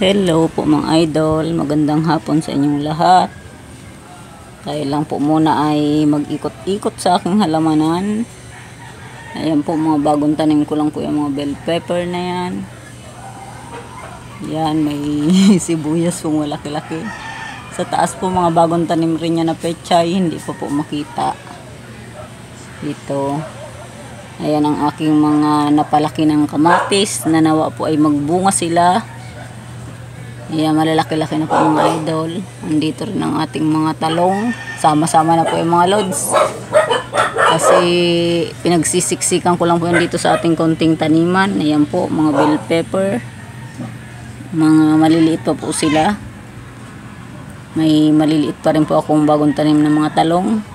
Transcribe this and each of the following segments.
Hello po mga idol, magandang hapon sa inyong lahat. Tayo lang po muna ay mag-ikot-ikot sa aking halamanan. Ayan po, mga bagong tanim ko lang po yung mga bell pepper na yan. Yan, may sibuyas pong malaki-laki. Sa taas po mga bagong tanim rin yan na pechay, hindi pa po makita. Dito. Ayan ang aking mga napalaki ng kamatis na nawa po ay magbunga sila. Ayan, malalaki-laki na po mga idol. Andito rin ang ating mga talong. Sama-sama na po yung mga lods. Kasi pinagsisiksikan ko lang po yan dito sa ating konting taniman. Ayan po, mga bell pepper. Mga maliliit pa po sila. May maliliit pa rin po akong bagong tanim ng mga talong.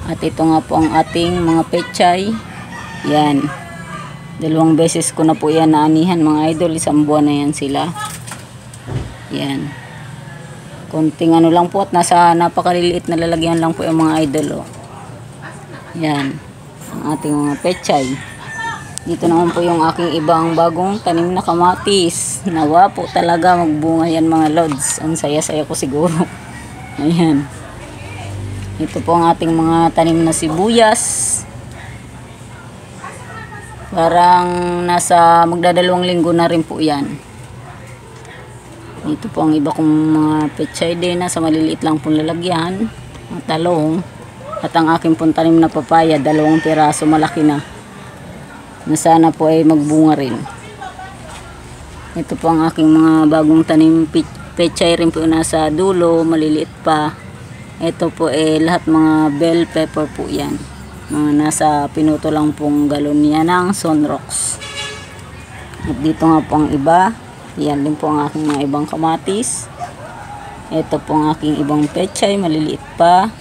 At ito nga po ang ating mga pechay. Yan. 2 beses ko na po yan naanihan mga idol. 1 buwan na yan sila. Yan. Konting ano lang po at nasa napakaliliit na lalagyan lang po yung mga idol. Oh. Yan. Ang ating mga pechay. Dito naman po yung aking ibang bagong tanim na kamatis. Nawa po talaga magbunga yan mga lods. Ang saya-saya ko siguro. Ayan. Ito po ang ating mga tanim na sibuyas. Parang nasa magdadalawang linggo na rin po yan. Dito po ang iba kong mga pechay din na sa maliliit lang pong lalagyan. Ang talong. At ang aking pong tanim na papaya, 2 piraso malaki na. Na sana po ay magbunga rin. Ito po ang aking mga bagong tanim pechay rin po nasa dulo, maliliit pa. Ito po lahat mga bell pepper po yan. Mga nasa pinuto lang pong galon yan ng Sunrox. At dito nga po ang iba. Yan din po ang aking mga ibang kamatis. Ito po ang aking ibang pechay, maliliit pa.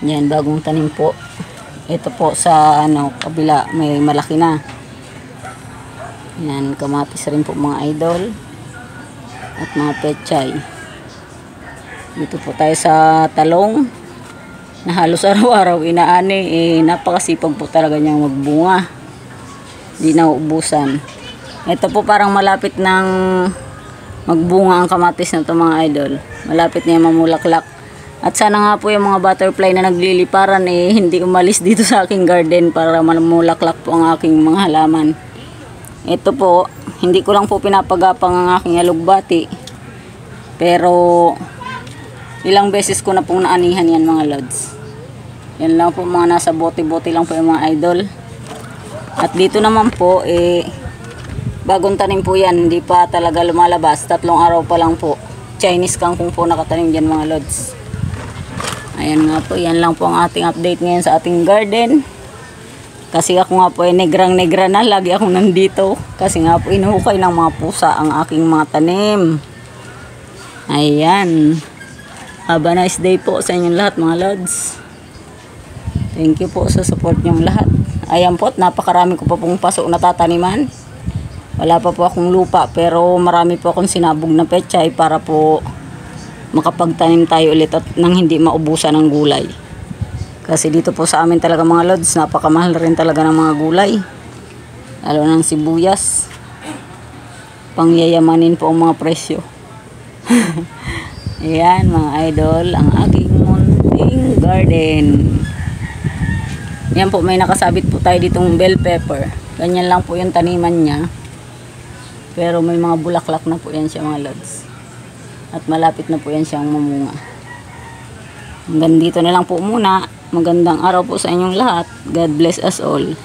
Yan, bagong tanim po. Ito po sa kabila, may malaki na. Yan, kamatis rin po mga idol. At mga pechay. Dito po tayo sa talong. Na halos araw-araw inaani. Napakasipag po talaga niyang magbunga. Di na uubusan. Ito po parang malapit ng magbunga ang kamatis na ito mga idol. Malapit niya mamulaklak. At sana nga po yung mga butterfly na nagliliparan hindi umalis dito sa aking garden para mamulaklak po ang aking mga halaman. Ito po, hindi ko lang po pinapagapang ang aking alugbati. Pero ilang beses ko na pong naanihan yan mga lods. Yan lang po mga nasa bote-bote lang po yung mga idol. At dito naman po bagong tanim po yan, hindi pa talaga lumalabas. 3 araw pa lang po. Chinese kangkong po nakatanim dyan mga lods. Ayan nga po, yan lang po ang ating update ngayon sa ating garden. Kasi ako nga po negrang-negra na, lagi akong nandito. Kasi nga po inuhukay ng mga pusa ang aking mga tanim. Ayan. Have a nice day po sa inyong lahat mga lods. Thank you po sa support nyong lahat. Ayan po, napakarami ko pa pong pasok na tataniman. Wala pa po akong lupa pero marami po akong sinabog na pechay para po makapagtanim tayo ulit at nang hindi maubusan ng gulay. Kasi dito po sa amin talaga mga lods, napakamahal rin talaga ng mga gulay. Lalo ng sibuyas. Pangyayamanin po ang mga presyo. Ayan mga idol, ang aking munting garden. Yan po, may nakasabit po tayo ditong bell pepper. Ganyan lang po yung taniman niya. Pero may mga bulaklak na po yan siya mga lods. At malapit na po yan siyang mamunga. Hanggang dito na lang po muna. Magandang araw po sa inyong lahat. God bless us all.